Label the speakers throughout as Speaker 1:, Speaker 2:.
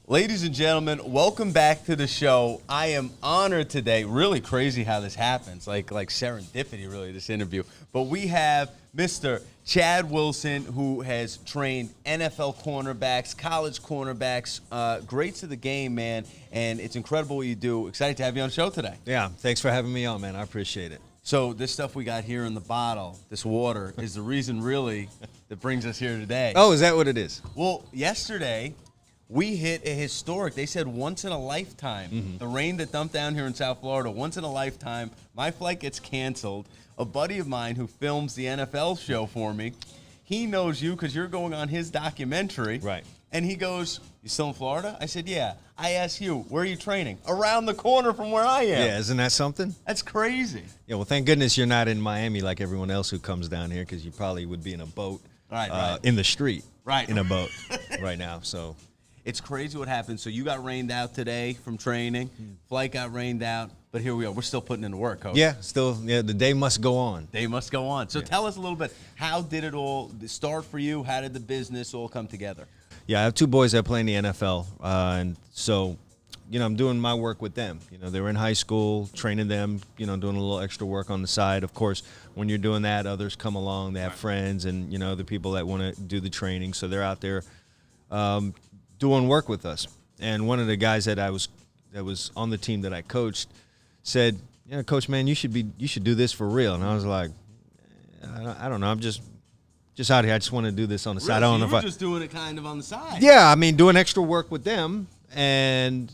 Speaker 1: Ladies and gentlemen, welcome back to the show. I am honored today. Really crazy how this happens, like serendipity, really, this interview. But we have Mr. Chad Wilson, who has trained NFL cornerbacks, college cornerbacks, greats of the game, man. And it's incredible what you do. Excited to have you on the show today.
Speaker 2: Yeah, thanks for having me on, man. I appreciate it.
Speaker 1: So this stuff we got here in the bottle, this water, is the reason really that brings us here today.
Speaker 2: Oh, is that what it is?
Speaker 1: Well, yesterday we hit a historic, they said once in a lifetime. The rain that dumped down here in South Florida, once in a lifetime. My flight gets canceled. A buddy of mine who films the NFL show for me, he knows you because you're going on his documentary.
Speaker 2: Right.
Speaker 1: And he goes, "You still in Florida?" I said, "Yeah." I asked you, "Where are you training?" "Around the corner from where I am."
Speaker 2: Yeah, isn't that something?
Speaker 1: That's crazy.
Speaker 2: Yeah, well, thank goodness you're not in Miami like everyone else who comes down here, because you probably would be in a boat
Speaker 1: Right.
Speaker 2: in the street
Speaker 1: In
Speaker 2: a boat right now. So
Speaker 1: it's crazy what happened. So you got rained out today from training. Flight got rained out. But here we are. We're still putting in the work, Coach.
Speaker 2: yeah, the day must go on.
Speaker 1: They must go on. So tell us a little bit. How did it all start for you? How did the business all come together?
Speaker 2: Yeah, I have two boys that play in the NFL, and so, I'm doing my work with them. They were in high school, training them, doing a little extra work on the side. Of course, when you're doing that, others come along. They have friends and, the people that want to do the training. So they're out there doing work with us. And one of the guys that was on the team that I coached said, "Coach, man, you should do this for real." And I was like, I don't know. I'm just out here. I just want to do this on the side. I don't know if
Speaker 1: you were just doing it kind of on the side.
Speaker 2: Yeah, I mean, doing extra work with them, and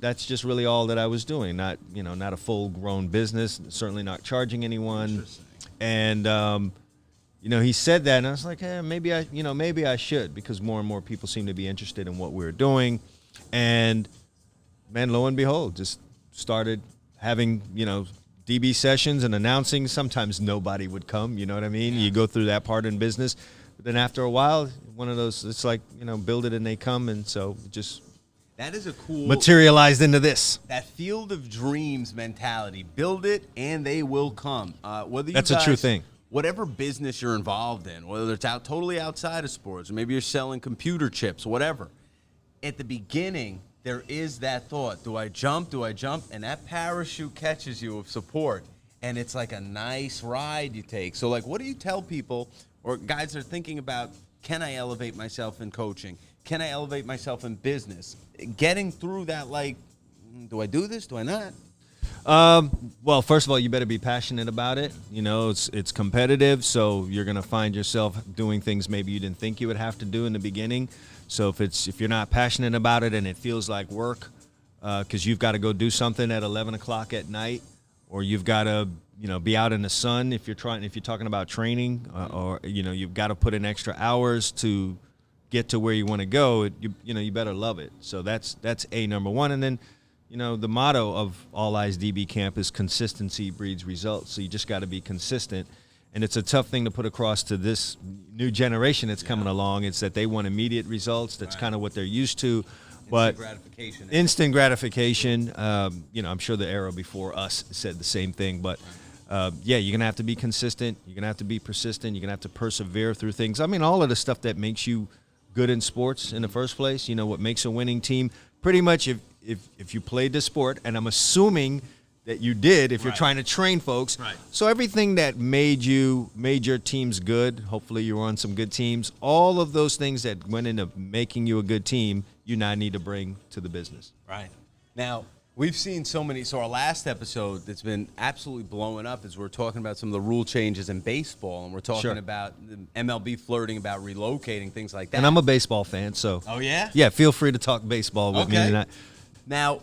Speaker 2: that's just really all that I was doing. Not a full grown business. Certainly not charging anyone. And he said that, and I was like, hey, maybe I should, because more and more people seem to be interested in what we were doing. And man, lo and behold, just started having DB sessions and announcing. Sometimes nobody would come, you know what I mean? Yeah. You go through that part in business. But then after a while, one of those, it's like, build it and they come. And so just
Speaker 1: that is a cool
Speaker 2: materialized into this.
Speaker 1: That field of dreams mentality. Build it and they will come.
Speaker 2: That's a true thing.
Speaker 1: Whatever business you're involved in, whether it's totally outside of sports, or maybe you're selling computer chips, whatever. At the beginning, there is that thought, do I jump? And that parachute catches you with support, and it's like a nice ride you take. So, what do you tell people or guys that are thinking about, can I elevate myself in coaching? Can I elevate myself in business? Getting through that, do I do this? Do I not?
Speaker 2: Well, first of all, you better be passionate about it. It's competitive, so you're going to find yourself doing things maybe you didn't think you would have to do in the beginning. So if you're not passionate about it and it feels like work, because you've got to go do something at 11 o'clock at night, or you've got to be out in the sun if you're talking about training, or you've got to put in extra hours to get to where you want to go. You better love it. So that's number one. And then the motto of All Eyes DB Camp is consistency breeds results. So you just got to be consistent. And it's a tough thing to put across to this new generation that's coming along. It's that they want immediate results. That's kind of what they're used to. But instant gratification. I'm sure the era before us said the same thing. But, you're going to have to be consistent. You're going to have to be persistent. You're going to have to persevere through things. I mean, all of the stuff that makes you good in sports in the first place, what makes a winning team. Pretty much if you played the sport, and I'm assuming that you did if you're trying to train folks.
Speaker 1: Right.
Speaker 2: So everything that made your teams good, hopefully you were on some good teams, all of those things that went into making you a good team, you now need to bring to the business.
Speaker 1: Right. Now, we've seen so many. So our last episode that's been absolutely blowing up is we're talking about some of the rule changes in baseball, and we're talking about the MLB flirting about relocating, things like that.
Speaker 2: And I'm a baseball fan, so.
Speaker 1: Oh, yeah?
Speaker 2: Yeah, feel free to talk baseball with me tonight.
Speaker 1: Now,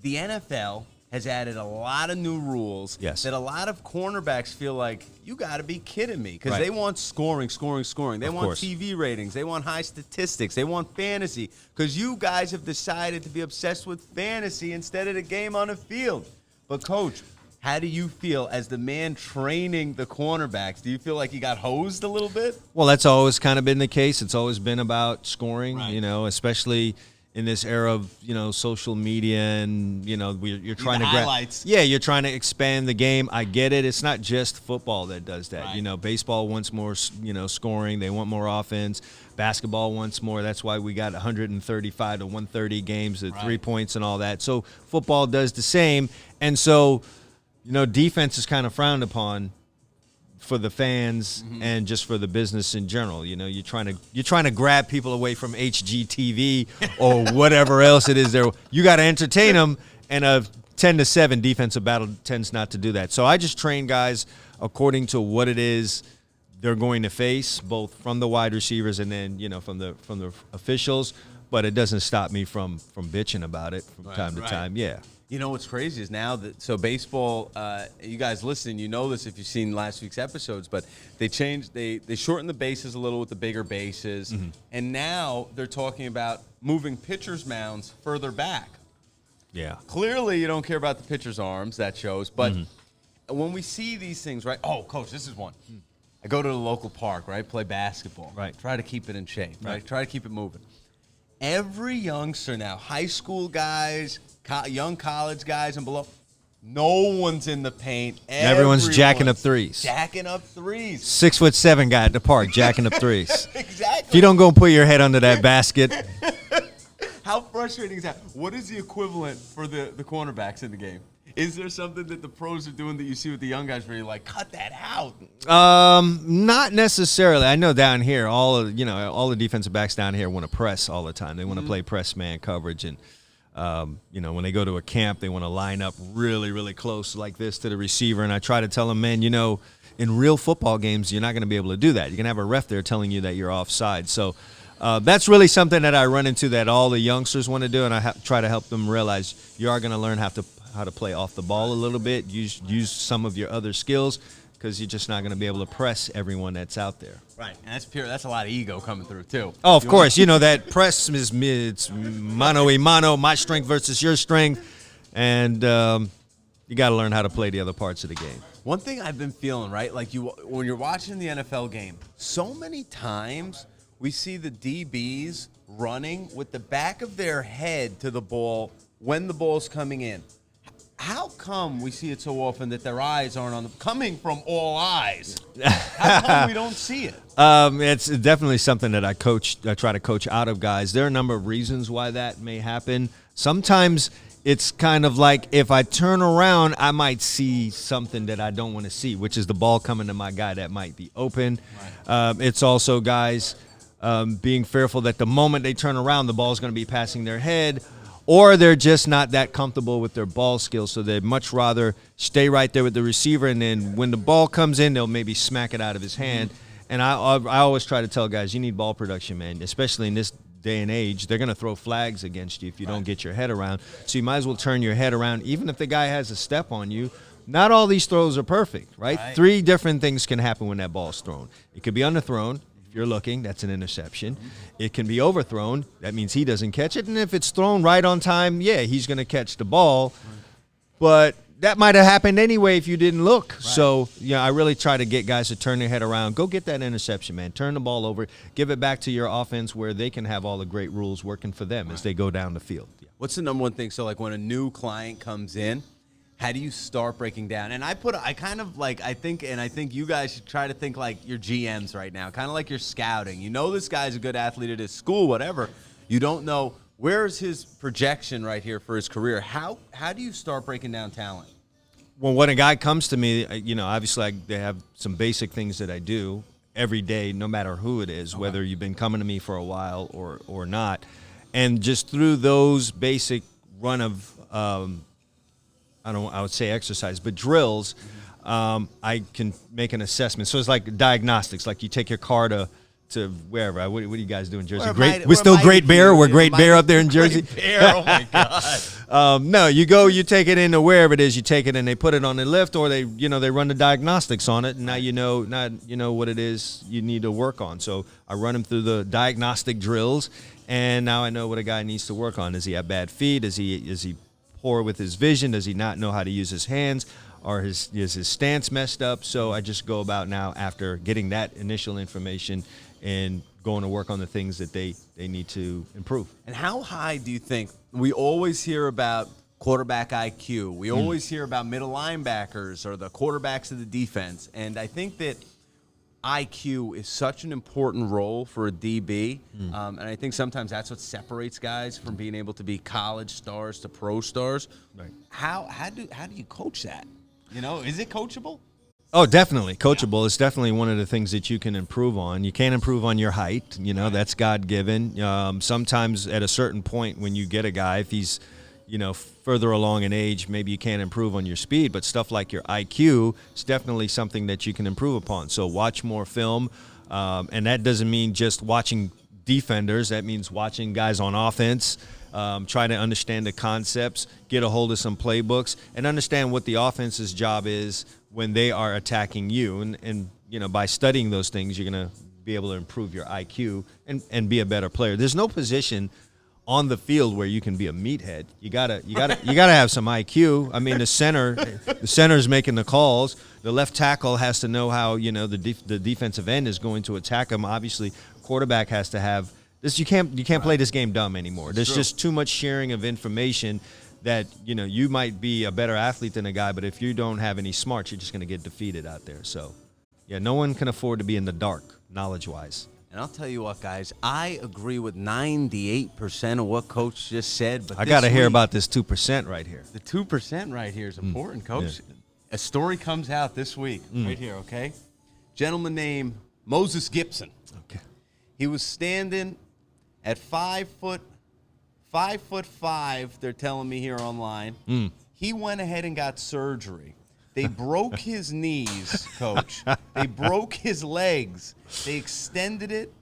Speaker 1: the NFL has added a lot of new rules that a lot of cornerbacks feel like, you got to be kidding me, because they want scoring. They want TV ratings. They want high statistics. They want fantasy, because you guys have decided to be obsessed with fantasy instead of the game on the field. But, Coach, how do you feel as the man training the cornerbacks? Do you feel like you got hosed a little bit?
Speaker 2: Well, that's always kind of been the case. It's always been about scoring, especially in this era of, social media and, you're trying to
Speaker 1: highlights.
Speaker 2: Yeah, you're trying to expand the game. I get it. It's not just football that does that.
Speaker 1: Right.
Speaker 2: Baseball wants more, scoring. They want more offense. Basketball wants more. That's why we got 135 to 130 games at 3 points and all that. So football does the same. And so, defense is kind of frowned upon for the fans and just for the business in general. You're trying to grab people away from HGTV or whatever else it is there. You got to entertain them, and a 10-7 defensive battle tends not to do that. So I just train guys according to what it is they're going to face, both from the wide receivers and then from the officials. But it doesn't stop me from bitching about it from time to time. Yeah.
Speaker 1: What's crazy is now that baseball, you guys listening, you know this if you've seen last week's episodes, but they shortened the bases a little with the bigger bases, and now they're talking about moving pitchers' mounds further back.
Speaker 2: Yeah.
Speaker 1: Clearly, you don't care about the pitcher's arms. That shows, but when we see these things, right? Oh, coach, this is one. I go to the local park, right? Play basketball.
Speaker 2: Right.
Speaker 1: Try to keep it in shape. Right. Try to keep it moving. Every youngster now, high school guys, young college guys and below, no one's in the paint.
Speaker 2: Everyone's jacking up threes. 6'7" guy at the park jacking up threes.
Speaker 1: Exactly.
Speaker 2: If you don't go and put your head under that basket.
Speaker 1: How frustrating is that? What is the equivalent for the cornerbacks in the game? Is there something that the pros are doing that you see with the young guys where you're like, cut that out?
Speaker 2: Not necessarily. I know down here, all the defensive backs down here want to press all the time. They want to play press man coverage, and when they go to a camp, they want to line up really, really close like this to the receiver. And I try to tell them, man, in real football games, you're not going to be able to do that. You're going to have a ref there telling you that you're offside. So that's really something that I run into that all the youngsters want to do, and I try to help them realize you are going to learn how to play off the ball a little bit, use some of your other skills, because you're just not going to be able to press everyone that's out there.
Speaker 1: Right, and that's a lot of ego coming through too.
Speaker 2: Oh, of course, that press is it's mano a mano, my strength versus your strength, and you got to learn how to play the other parts of the game.
Speaker 1: One thing I've been feeling, right, like when you're watching the NFL game, so many times we see the DBs running with the back of their head to the ball when the ball's coming in. How come we see it so often that their eyes aren't on coming from all eyes? How come we don't see it?
Speaker 2: It's definitely something that I try to coach out of guys. There are a number of reasons why that may happen. Sometimes it's kind of like if I turn around, I might see something that I don't want to see, which is the ball coming to my guy that might be open. Right. It's also guys being fearful that the moment they turn around, the ball's going to be passing their head, or they're just not that comfortable with their ball skills, so they'd much rather stay right there with the receiver, and then when the ball comes in, they'll maybe smack it out of his hand. And I always try to tell guys, you need ball production, man, especially in this day and age. They're going to throw flags against you if you don't get your head around. So you might as well turn your head around, even if the guy has a step on you. Not all these throws are perfect, right? 3 different things can happen when that ball's thrown. It could be underthrown. If you're looking, that's an interception. It can be overthrown. That means he doesn't catch it. And if it's thrown right on time, yeah, he's going to catch the ball. But that might have happened anyway if you didn't look. Right. So, I really try to get guys to turn their head around. Go get that interception, man. Turn the ball over. Give it back to your offense where they can have all the great rules working for them as they go down the field. Yeah.
Speaker 1: What's the number one thing? So, like when a new client comes in, how do you start breaking down? And I think you guys should try to think like your GMs right now, kind of like you're scouting. You know this guy's a good athlete at his school, whatever. You don't know where's his projection right here for his career. How do you start breaking down talent?
Speaker 2: Well, when a guy comes to me, obviously they have some basic things that I do every day, no matter who it is, whether you've been coming to me for a while or not. And just through those basic run of I would say exercise, but drills, I can make an assessment. So it's like diagnostics, like you take your car to wherever. What do you guys do in Jersey? We're still Great Bear. We're Great Bear up there in Jersey.
Speaker 1: Great Bear, oh my God.
Speaker 2: No, you take it into wherever it is. You take it and they put it on the lift, or they run the diagnostics on it, and now you know what it is you need to work on. So I run them through the diagnostic drills, and now I know what a guy needs to work on. Does he have bad feet? Is he poor with his vision? Does he not know how to use his hands? Or is his stance messed up? So I just go about now after getting that initial information and going to work on the things that they need to improve.
Speaker 1: And how high do you think? We always hear about quarterback IQ. We always hear about middle linebackers or the quarterbacks of the defense. And I think that IQ is such an important role for a DB. And I think sometimes that's what separates guys from being able to be college stars to pro stars.
Speaker 2: Right.
Speaker 1: How do you coach that? You know, is it coachable?
Speaker 2: Oh, definitely. Coachable is definitely one of the things that you can improve on. You can't improve on your height. You know, that's God-given. Sometimes at a certain point when you get a guy, if he's, you know, further along in age, maybe you can't improve on your speed, but stuff like your IQ is definitely something that you can improve upon. So watch more film, and that doesn't mean just watching defenders. That means watching guys on offense, try to understand the concepts, get a hold of some playbooks, and understand what the offense's job is when they are attacking you. And you know, by studying those things, you're going to be able to improve your IQ and be a better player. There's no position on the field where you can be a meathead. You gotta have some IQ. I mean, the center's making the calls. The left tackle has to know how, you know, the defensive end is going to attack him. Obviously, quarterback has to have this. You can't play this game dumb anymore. There's just too much sharing of information that, you know, you might be a better athlete than a guy, but if you don't have any smarts, you're just going to get defeated out there. So, yeah, no one can afford to be in the dark, knowledge-wise.
Speaker 1: And I'll tell you what, guys, I agree with 98% of what Coach just said. But
Speaker 2: I got to hear about this 2% right here.
Speaker 1: The 2% right here is important, Coach. Yeah. A story comes out this week, right here, okay? Gentleman named Moses Gibson.
Speaker 2: Okay.
Speaker 1: He was standing at 5'5", they're telling me here online. He went ahead and got surgery. They broke his knees, Coach. They broke his legs. They extended it.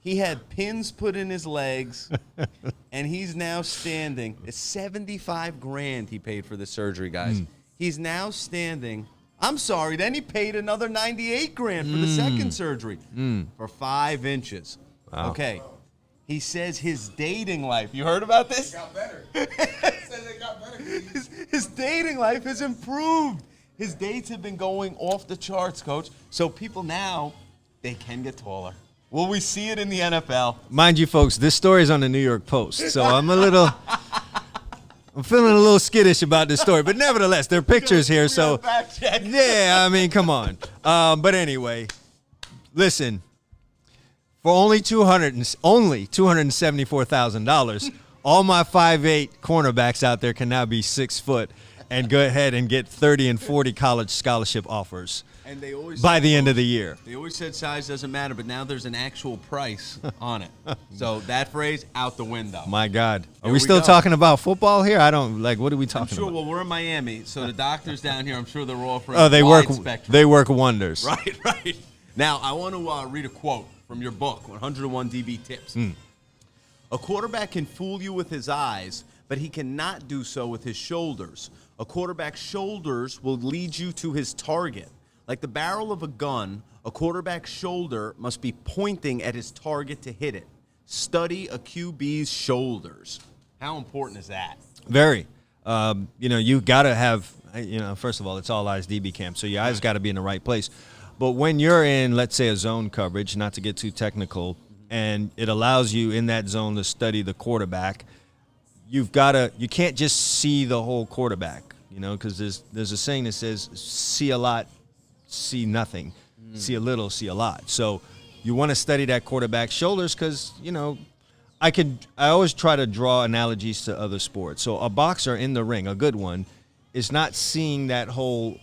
Speaker 1: He had pins put in his legs, and he's now standing. It's $75,000 he paid for the surgery, guys. He's now standing. I'm sorry. Then he paid another $98,000 for the second surgery for 5 inches.
Speaker 2: Wow.
Speaker 1: Okay. He says his dating life. You heard about this?
Speaker 3: It got better. It got better.
Speaker 1: His dating life has improved. His dates have been going off the charts, Coach. So people now, they can get taller. Will we see it in the NFL?
Speaker 2: Mind you, folks, this story is on the New York Post, so I'm feeling a little skittish about this story. But nevertheless, there are pictures here, so yeah, I mean, come on. But anyway, listen. For only $274,000, all my 5'8" cornerbacks out there can now be 6 foot and go ahead and get 30 and 40 college scholarship offers.
Speaker 1: And they always
Speaker 2: by the end of the year.
Speaker 1: They always said size doesn't matter, but now there's an actual price on it. So that phrase, out the window.
Speaker 2: My God. Are
Speaker 1: Here
Speaker 2: we still
Speaker 1: go.
Speaker 2: talking about football here? I don't, like, what are we talking
Speaker 1: I'm sure,
Speaker 2: about?
Speaker 1: well, we're in Miami, so the doctors down here, I'm sure they're offering
Speaker 2: Oh, they
Speaker 1: wide
Speaker 2: work.
Speaker 1: spectrum.
Speaker 2: They work wonders.
Speaker 1: Right, right. Now, I want to read a quote from your book, 101 DB Tips. A quarterback can fool you with his eyes, but he cannot do so with his shoulders. A quarterback's shoulders will lead you to his target. Like the barrel of a gun, a quarterback's shoulder must be pointing at his target to hit it. Study a QB's shoulders. How important is that?
Speaker 2: Very. You know, you got to have, you know, first of all, it's all eyes DB camp, so your eyes got to be in the right place. But when you're in, let's say, a zone coverage, not to get too technical, and it allows you in that zone to study the quarterback, you can't just see the whole quarterback, you know, because there's a saying that says, see a lot, see nothing. See a little, see a lot. So you want to study that quarterback's shoulders because, you know, I always try to draw analogies to other sports. So a boxer in the ring, a good one, is not seeing that whole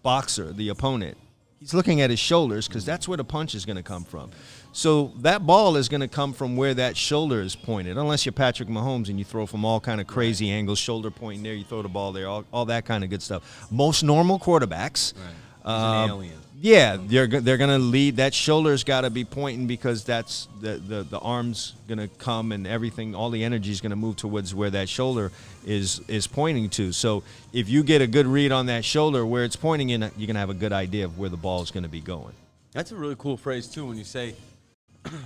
Speaker 2: boxer, the opponent. He's looking at his shoulders because that's where the punch is going to come from. So that ball is going to come from where that shoulder is pointed, unless you're Patrick Mahomes and you throw from all kind of crazy angles, shoulder pointing there, you throw the ball there, all that kind of good stuff. Most normal quarterbacks,
Speaker 1: He's an alien.
Speaker 2: yeah, they're going to lead. That shoulder's got to be pointing because that's the arm's going to come and everything, all the energy is going to move towards where that shoulder is pointing to. So if you get a good read on that shoulder where it's pointing in, you're going to have a good idea of where the ball is going to be going.
Speaker 1: That's a really cool phrase, too, when you say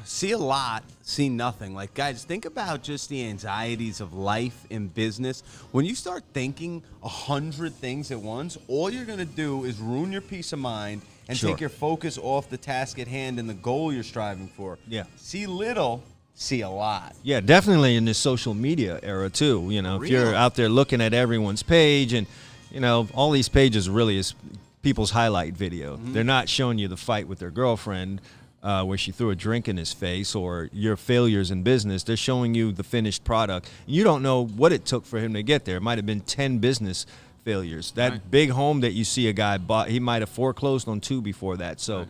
Speaker 1: See a lot, see nothing. Like, guys, think about just the anxieties of life in business. When you start thinking 100 things at once, all you're going to do is ruin your peace of mind and
Speaker 2: Sure.
Speaker 1: take your focus off the task at hand and the goal you're striving for.
Speaker 2: Yeah.
Speaker 1: See little, see a lot.
Speaker 2: Yeah, definitely in this social media era too. You know, if you're
Speaker 1: Real.
Speaker 2: out there looking at everyone's page, and you know, all these pages really is people's highlight video. They're not showing you the fight with their girlfriend, where she threw a drink in his face, or your failures in business. They're showing you the finished product. You don't know what it took for him to get there. It might have been 10 business failures. That big home that you see a guy bought, he might have foreclosed on 2 before that. So.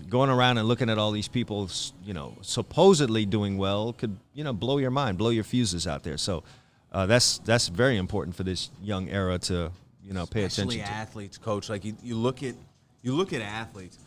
Speaker 2: Going around and looking at all these people, you know, supposedly doing well could, you know, blow your mind, blow your fuses out there. So that's very important for this young era to, you know, pay
Speaker 1: Especially
Speaker 2: attention to.
Speaker 1: athletes, coach. Like you look at athletes.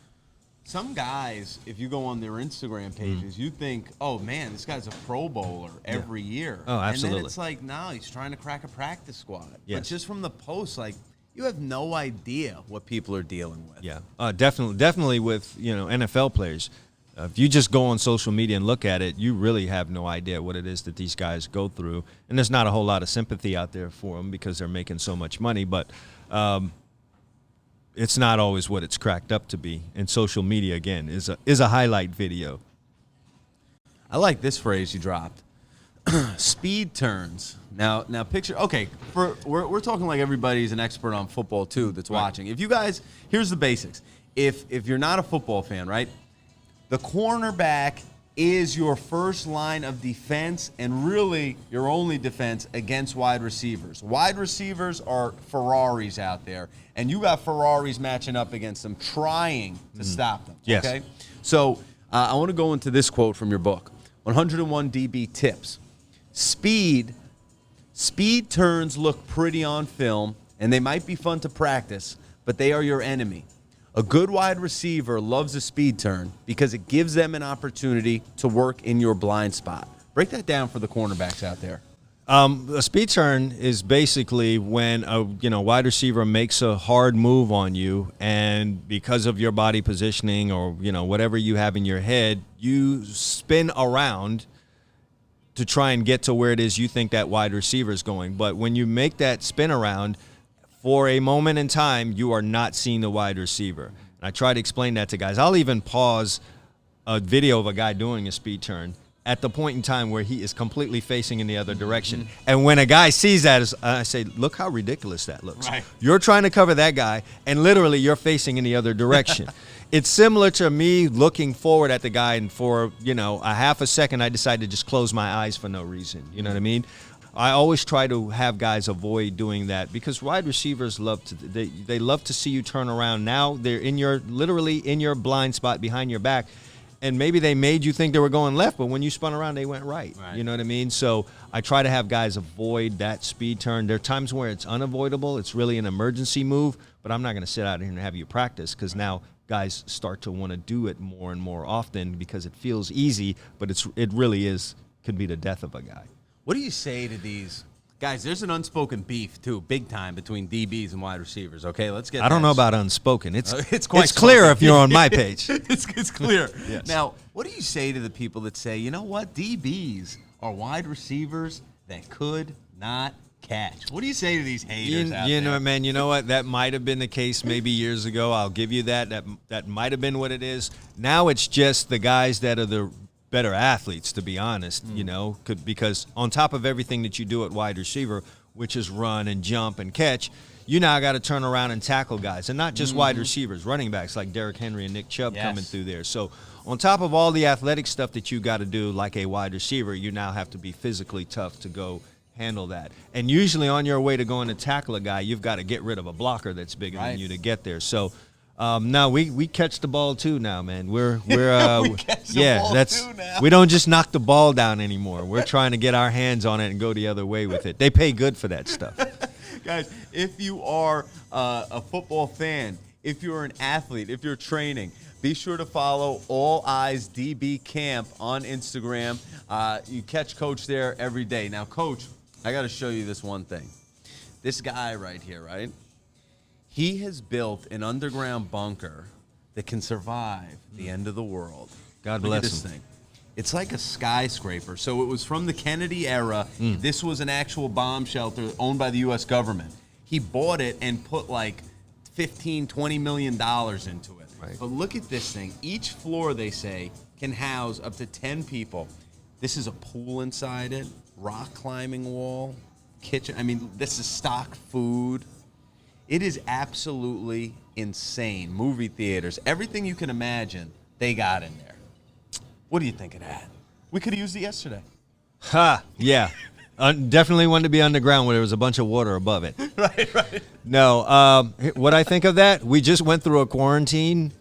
Speaker 1: Some guys, if you go on their Instagram pages, you think, oh man, this guy's a Pro Bowler every year.
Speaker 2: Oh, absolutely.
Speaker 1: And then it's like, no, he's trying to crack a practice squad.
Speaker 2: Yes.
Speaker 1: But just from the posts, like, you have no idea what people are dealing with.
Speaker 2: Yeah, definitely with, you know, NFL players. If you just go on social media and look at it, you really have no idea what it is that these guys go through. And there's not a whole lot of sympathy out there for them because they're making so much money. But it's not always what it's cracked up to be. And social media, again, is a highlight video.
Speaker 1: I like this phrase you dropped. Speed turns. Now picture. Okay, we're talking like everybody's an expert on football too that's watching. If you guys, here's the basics. If you're not a football fan, right? The cornerback is your first line of defense and really your only defense against wide receivers. Wide receivers are Ferraris out there, and you got Ferraris matching up against them, trying to stop them.
Speaker 2: Yes.
Speaker 1: Okay. So I want to go into this quote from your book: 101 DB tips. Speed turns look pretty on film, and they might be fun to practice, but they are your enemy. A good wide receiver loves a speed turn because it gives them an opportunity to work in your blind spot. Break that down for the cornerbacks out there.
Speaker 2: A speed turn is basically when a wide receiver makes a hard move on you, and because of your body positioning or whatever you have in your head, you spin around to try and get to where it is you think that wide receiver is going. But when you make that spin around, for a moment in time, you are not seeing the wide receiver. And I try to explain that to guys. I'll even pause a video of a guy doing a speed turn at the point in time where he is completely facing in the other direction. And when a guy sees that, I say, look how ridiculous that looks.
Speaker 1: Right.
Speaker 2: You're trying to cover that guy, and literally you're facing in the other direction. It's similar to me looking forward at the guy, and for, a half a second, I decide to just close my eyes for no reason. You know what I mean? I always try to have guys avoid doing that because wide receivers they love to see you turn around. Now they're literally in your blind spot behind your back, and maybe they made you think they were going left, but when you spun around, they went right. You know what I mean? So I try to have guys avoid that speed turn. There are times where it's unavoidable. It's really an emergency move, but I'm not going to sit out here and have you practice because now guys start to want to do it more and more often because it feels easy, but it really could be the death of a guy.
Speaker 1: What do you say to these guys? There's an unspoken beef too, big time, between DBs and wide receivers. Okay, let's get.
Speaker 2: I don't know about unspoken. It's
Speaker 1: quite
Speaker 2: clear
Speaker 1: spoken.
Speaker 2: if you're on my page.
Speaker 1: it's clear.
Speaker 2: Yes.
Speaker 1: Now, what do you say to the people that say, you know what, DBs are wide receivers that could not catch? What do you say to these haters out
Speaker 2: You know,
Speaker 1: there?
Speaker 2: man, you know what? That might have been the case maybe years ago. I'll give you that. That might have been what it is. Now it's just the guys that are the better athletes, to be honest, because on top of everything that you do at wide receiver, which is run and jump and catch, you now got to turn around and tackle guys, and not just wide receivers, running backs like Derrick Henry and Nick Chubb coming through there. So on top of all the athletic stuff that you got to do like a wide receiver, you now have to be physically tough to go handle that. And usually on your way to going to tackle a guy, you've got to get rid of a blocker that's bigger than you to get there. So no, we catch the ball too now, man. We're
Speaker 1: We catch the ball too now.
Speaker 2: We don't just knock the ball down anymore. We're trying to get our hands on it and go the other way with it. They pay good for that stuff.
Speaker 1: Guys, if you are a football fan, if you're an athlete, if you're training, be sure to follow All Eyes DB Camp on Instagram. You catch Coach there every day. Now, Coach, I got to show you this one thing. This guy right here, right? He has built an underground bunker that can survive the end of the world.
Speaker 2: God
Speaker 1: Look at
Speaker 2: bless
Speaker 1: this
Speaker 2: him.
Speaker 1: thing. It's like a skyscraper. So it was from the Kennedy era. This was an actual bomb shelter owned by the U.S. government. He bought it and put like $15-20 million into it.
Speaker 2: Right.
Speaker 1: But look at this thing. Each floor, they say, can house up to 10 people. This is a pool inside it, rock climbing wall, kitchen. I mean, this is stock food. It is absolutely insane. Movie theaters, everything you can imagine, they got in there. What do you think of that? We could have used it yesterday.
Speaker 2: Ha! Yeah. Definitely wanted to be underground where there was a bunch of water above it.
Speaker 1: Right.
Speaker 2: No, what I think of that, we just went through a quarantine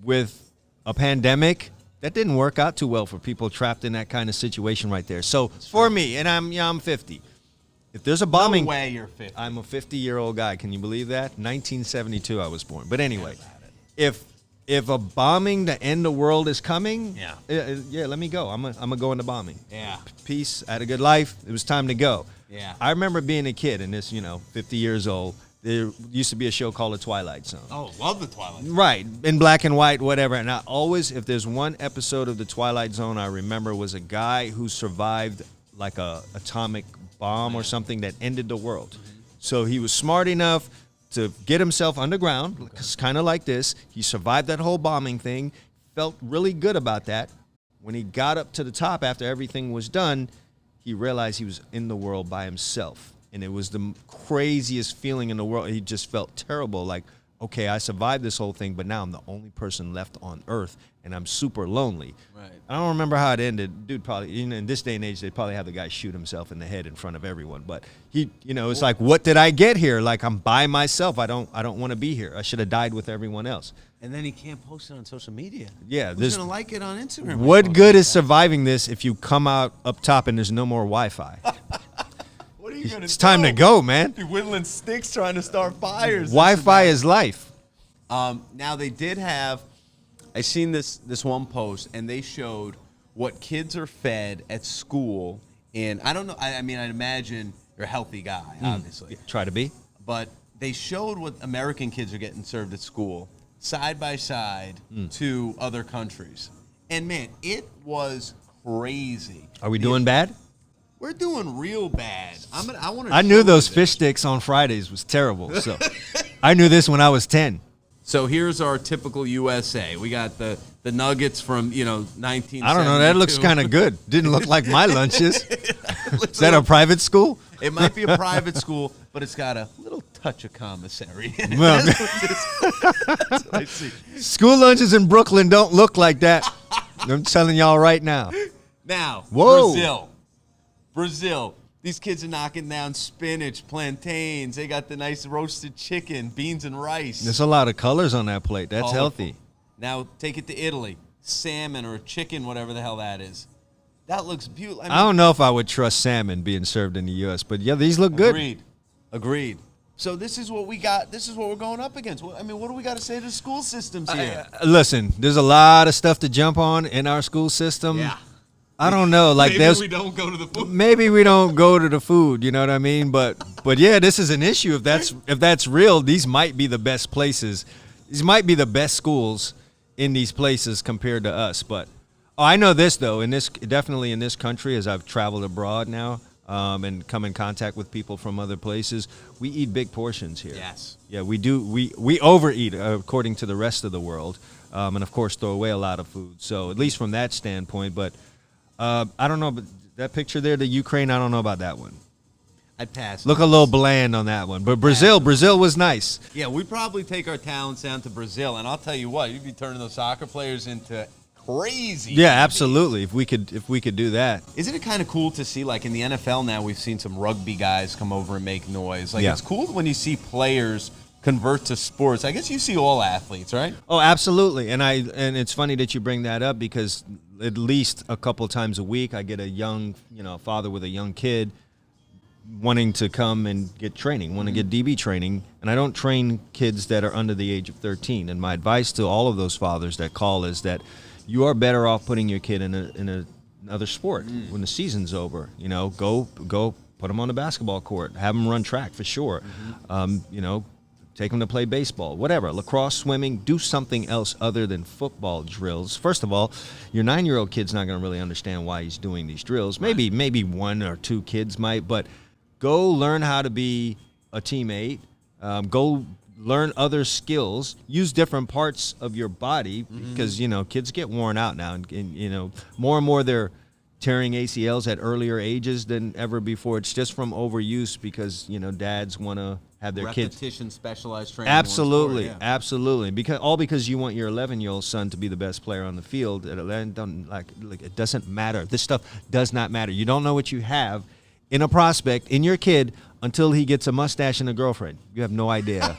Speaker 2: with a pandemic. That didn't work out too well for people trapped in that kind of situation right there. So for me, and I'm 50. If there's a bombing,
Speaker 1: No way you're 50.
Speaker 2: I'm a 50-year-old guy. Can you believe that? 1972 I was born. But anyway, if a bombing to end the world is coming, yeah, let me go. I'm gonna go into bombing.
Speaker 1: Yeah.
Speaker 2: Peace. I had a good life. It was time to go.
Speaker 1: Yeah.
Speaker 2: I remember being a kid, and this, 50 years old. There used to be a show called The Twilight Zone.
Speaker 1: Oh, love the Twilight Zone.
Speaker 2: Right, in black and white, whatever. And I always, if there's one episode of The Twilight Zone I remember, was a guy who survived like a atomic bomb or something that ended the world. So he was smart enough to get himself underground, kind of like this. He survived that whole bombing thing, felt really good about that. When he got up to the top after everything was done, he realized he was in the world by himself. And it was the craziest feeling in the world. He just felt terrible, like, okay, I survived this whole thing, but now I'm the only person left on Earth, and I'm super lonely.
Speaker 1: Right.
Speaker 2: I don't remember how it ended. Dude, probably, in this day and age, they'd probably have the guy shoot himself in the head in front of everyone. But he, it's like, what did I get here? Like, I'm by myself. I don't want to be here. I should have died with everyone else.
Speaker 1: And then he can't post it on social media.
Speaker 2: Yeah,
Speaker 1: Who's going to like it on Instagram?
Speaker 2: What good is surviving this if you come out up top and there's no more Wi-Fi?
Speaker 1: What are you going to do?
Speaker 2: It's time to go, man.
Speaker 1: Be whittling sticks trying to start fires.
Speaker 2: Wi-Fi is life.
Speaker 1: Now they did have, I seen this one post, and they showed what kids are fed at school. And I don't know. I mean, I'd imagine you're a healthy guy, obviously.
Speaker 2: Try to be.
Speaker 1: But they showed what American kids are getting served at school side by side to other countries. And man, it was crazy.
Speaker 2: Are we doing bad?
Speaker 1: We're doing real bad.
Speaker 2: I knew those fish sticks on Fridays was terrible. So I knew this when I was 10.
Speaker 1: So here's our typical USA. We got the nuggets from 1972.
Speaker 2: I don't know. That looks kind of good. Didn't look like my lunches. Is that a private school?
Speaker 1: It might be a private school, but it's got a little touch of commissary.
Speaker 2: Well,
Speaker 1: That's what I see.
Speaker 2: school lunches in Brooklyn don't look like that. I'm telling y'all right now.
Speaker 1: Now,
Speaker 2: Whoa.
Speaker 1: Brazil. These kids are knocking down spinach, plantains. They got the nice roasted chicken, beans and rice.
Speaker 2: There's a lot of colors on that plate. That's
Speaker 1: Colorful.
Speaker 2: healthy.
Speaker 1: Now take it to Italy. Salmon or chicken, whatever the hell that is. That looks beautiful.
Speaker 2: I don't know if I would trust salmon being served in the U.S., but yeah, these look good.
Speaker 1: Agreed. So this is what we got. This is what we're going up against. I mean, what do we got to say to the school systems here?
Speaker 2: Listen, there's a lot of stuff to jump on in our school system.
Speaker 1: Yeah.
Speaker 2: I don't know. Like,
Speaker 1: Maybe we don't go to the food.
Speaker 2: Maybe we don't go to the food. You know what I mean? But yeah, this is an issue. If that's real, these might be the best places. These might be the best schools in these places compared to us. But I know this though. Definitely in this country, as I've traveled abroad now and come in contact with people from other places, we eat big portions here.
Speaker 1: Yes.
Speaker 2: Yeah, we do. We overeat according to the rest of the world, and of course throw away a lot of food. So at least from that standpoint, but. I don't know, but that picture there, the Ukraine, I don't know about that one.
Speaker 1: I'd pass.
Speaker 2: Look a little bland on that one. But Brazil was nice.
Speaker 1: Yeah, we'd probably take our talents down to Brazil, and I'll tell you what, you'd be turning those soccer players into crazy.
Speaker 2: Yeah, absolutely. If we could do that.
Speaker 1: Isn't it kind of cool to see, like in the NFL now, we've seen some rugby guys come over and make noise. Like It's cool when you see players convert to sports. I guess you see all athletes, right?
Speaker 2: Oh, absolutely. And it's funny that you bring that up because at least a couple times a week I get a young, father with a young kid wanting to come and get training, want to get DB training. And I don't train kids that are under the age of 13. And my advice to all of those fathers that call is that you are better off putting your kid in another sport when the season's over. Go put them on the basketball court, have them run track for sure. Take them to play baseball, whatever, lacrosse, swimming, do something else other than football drills. First of all, your 9-year-old kid's not going to really understand why he's doing these drills. Maybe one or two kids might, but go learn how to be a teammate. Go learn other skills. Use different parts of your body because, kids get worn out now. And more and more they're tearing ACLs at earlier ages than ever before. It's just from overuse because, dads want to have their kids.
Speaker 1: Repetition, specialized training.
Speaker 2: Absolutely,
Speaker 1: Sport,
Speaker 2: absolutely. Because you want your 11-year-old son to be the best player on the field. It doesn't matter. This stuff does not matter. You don't know what you have in a prospect, in your kid, until he gets a mustache and a girlfriend. You have no idea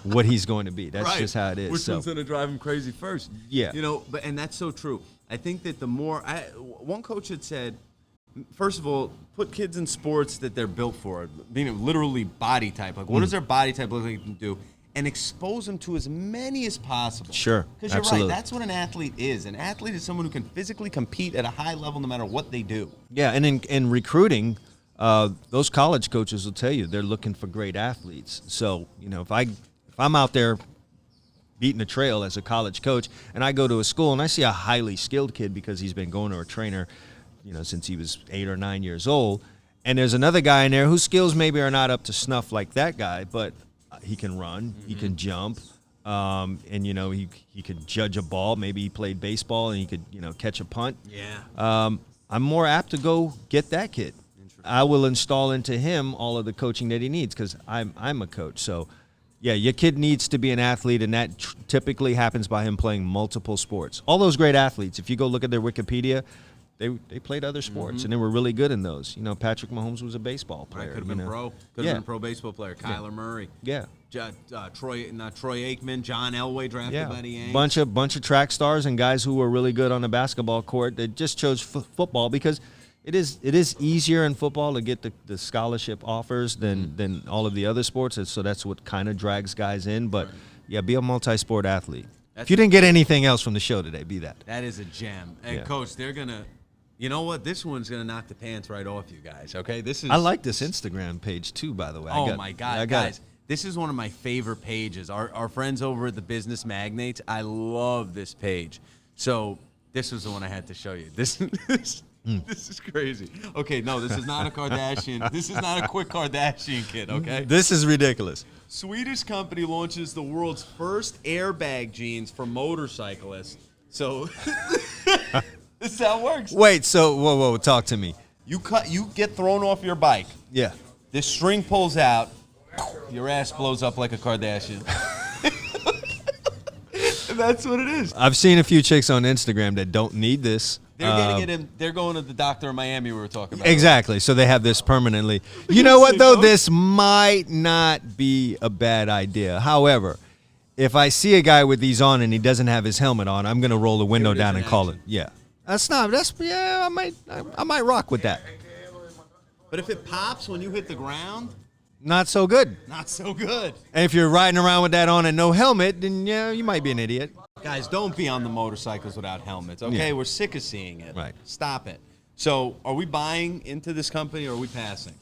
Speaker 2: what he's going to be. That's just how it is.
Speaker 1: Which one's going to drive him crazy first?
Speaker 2: Yeah.
Speaker 1: And that's so true. I think that one coach had said, first of all, put kids in sports that they're built for, meaning literally body type. Like, what does their body type look like to do? And expose them to as many as possible.
Speaker 2: Sure,
Speaker 1: because you're
Speaker 2: absolutely.
Speaker 1: right. That's what an athlete is. An athlete is someone who can physically compete at a high level no matter what they do.
Speaker 2: Yeah, and in recruiting, those college coaches will tell you they're looking for great athletes. So, if I'm out there beating a trail as a college coach and I go to a school and I see a highly skilled kid because he's been going to a trainer, since he was 8 or 9 years old, and there's another guy in there whose skills maybe are not up to snuff like that guy, but he can run, he can jump, and he could judge a ball. Maybe he played baseball and he could catch a punt.
Speaker 1: Yeah.
Speaker 2: I'm more apt to go get that kid. I will install into him all of the coaching that he needs because I'm a coach. So, yeah, your kid needs to be an athlete, and that typically happens by him playing multiple sports. All those great athletes, if you go look at their Wikipedia, they played other sports, and they were really good in those. Patrick Mahomes was a baseball player.
Speaker 1: Could have been pro. Could have been a pro baseball player. Kyler Murray.
Speaker 2: Yeah.
Speaker 1: Troy Aikman, John Elway drafted by the Yankees.
Speaker 2: Bunch of track stars and guys who were really good on the basketball court. They just chose football because it is easier in football to get the scholarship offers than all of the other sports. So that's what kind of drags guys in. But, yeah, be a multi-sport athlete. If you didn't get anything else from the show today, be that.
Speaker 1: That is a gem. And, Coach, they're going to – you know what? This one's going to knock the pants right off you guys, okay?
Speaker 2: I like this Instagram page, too, by the way.
Speaker 1: My God, guys. This is one of my favorite pages. Our friends over at the Business Magnates, I love this page. So this was the one I had to show you. This is crazy. Okay, no, this is not a Kardashian. This is not a quick Kardashian kid, okay?
Speaker 2: This is ridiculous.
Speaker 1: Swedish company launches the world's first airbag jeans for motorcyclists. So this is how it works.
Speaker 2: Wait, so whoa, talk to me.
Speaker 1: You get thrown off your bike.
Speaker 2: Yeah.
Speaker 1: This string pulls out. Your ass blows up like a Kardashian. That's what it is.
Speaker 2: I've seen a few chicks on Instagram that don't need this.
Speaker 1: They're getting it in. They're going to the doctor in Miami we were talking about.
Speaker 2: Exactly. So they have this permanently. You know what, though? This might not be a bad idea. However, if I see a guy with these on and he doesn't have his helmet on, I'm going to roll the window down and call it. Yeah. I might rock with that.
Speaker 1: But if it pops when you hit the ground,
Speaker 2: not so good.
Speaker 1: Not so good.
Speaker 2: And if you're riding around with that on and no helmet, then you might be an idiot.
Speaker 1: Guys, don't be on the motorcycles without helmets, okay? Yeah. We're sick of seeing it.
Speaker 2: Right.
Speaker 1: Stop it. So, are we buying into this company or are we passing?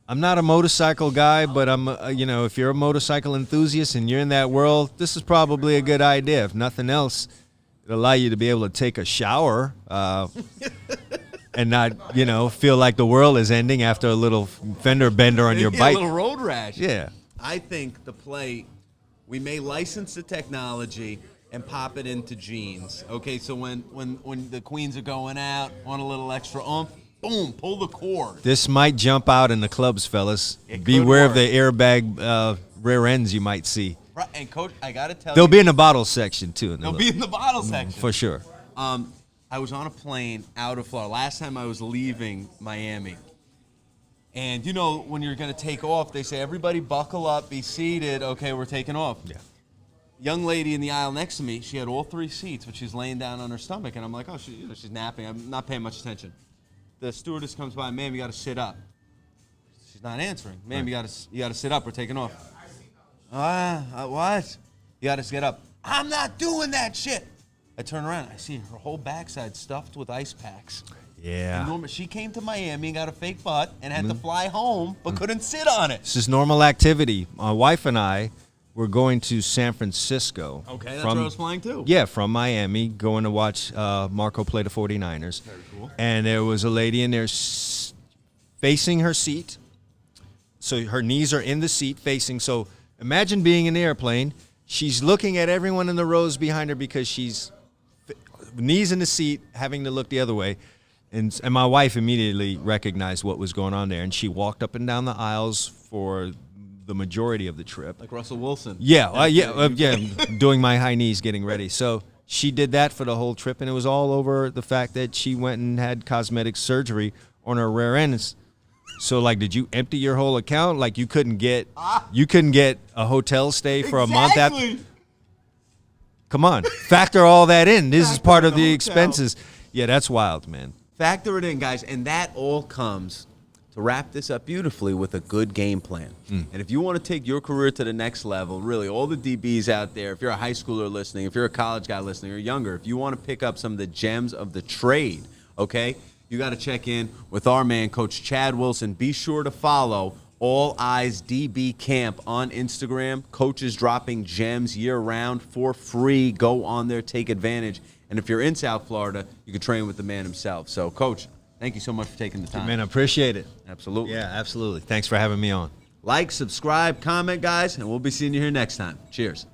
Speaker 2: I'm not a motorcycle guy, but I'm, if you're a motorcycle enthusiast and you're in that world, this is probably a good idea. If nothing else, it'll allow you to be able to take a shower and not, feel like the world is ending after a little fender bender on your bike.
Speaker 1: A little road rash.
Speaker 2: Yeah.
Speaker 1: I think the play, we may license the technology and pop it into jeans. Okay, so when the queens are going out, want a little extra oomph, boom, pull the cord.
Speaker 2: This might jump out in the clubs, fellas. Beware of the airbag rear ends you might see.
Speaker 1: Right, and Coach, I got to tell you.
Speaker 2: They'll be in the bottle section, too.
Speaker 1: They'll be in the bottle section.
Speaker 2: For sure.
Speaker 1: I was on a plane out of Florida. Last time I was leaving Miami. And, when you're going to take off, they say, everybody buckle up, be seated. Okay, we're taking off.
Speaker 2: Yeah.
Speaker 1: Young lady in the aisle next to me, she had all 3 seats, but she's laying down on her stomach. And I'm like, oh, she's napping. I'm not paying much attention. The stewardess comes by, ma'am, you got to sit up. She's not answering. Ma'am, you got to sit up. We're taking off. What? You got to get up. I'm not doing that shit. I turn around. I see her whole backside stuffed with ice packs.
Speaker 2: Yeah.
Speaker 1: And she came to Miami and got a fake butt and had to fly home, but couldn't sit on it.
Speaker 2: This is normal activity. My wife and I, we're going to San Francisco.
Speaker 1: Okay, that's where I was flying too.
Speaker 2: Yeah, from Miami, going to watch Marco play the 49ers.
Speaker 1: Very cool.
Speaker 2: And there was a lady in there facing her seat. So her knees are in the seat facing. So imagine being in the airplane. She's looking at everyone in the rows behind her because she's knees in the seat, having to look the other way. And my wife immediately recognized what was going on there. And she walked up and down the aisles for the majority of the trip.
Speaker 1: Like Russell Wilson.
Speaker 2: Yeah, doing my high knees, getting ready. So she did that for the whole trip, and it was all over the fact that she went and had cosmetic surgery on her rear ends. So, like, did you empty your whole account? Like, you couldn't get a hotel stay for a month after. Come on, factor all that in. This is part of the expenses. Yeah, that's wild, man.
Speaker 1: Factor it in, guys, and that all comes to wrap this up beautifully with a good game plan. And if you want to take your career to the next level, really, all the DBs out there, if you're a high schooler listening, if you're a college guy listening, or younger, if you want to pick up some of the gems of the trade, okay, you got to check in with our man, Coach Chad Wilson. Be sure to follow All Eyes DB Camp on Instagram. Coaches dropping gems year-round for free. Go on there, take advantage. And if you're in South Florida, you can train with the man himself. So, Coach, thank you so much for taking the time.
Speaker 2: Man, I appreciate it.
Speaker 1: Absolutely.
Speaker 2: Yeah, absolutely. Thanks for having me on.
Speaker 1: Like, subscribe, comment, guys, and we'll be seeing you here next time. Cheers.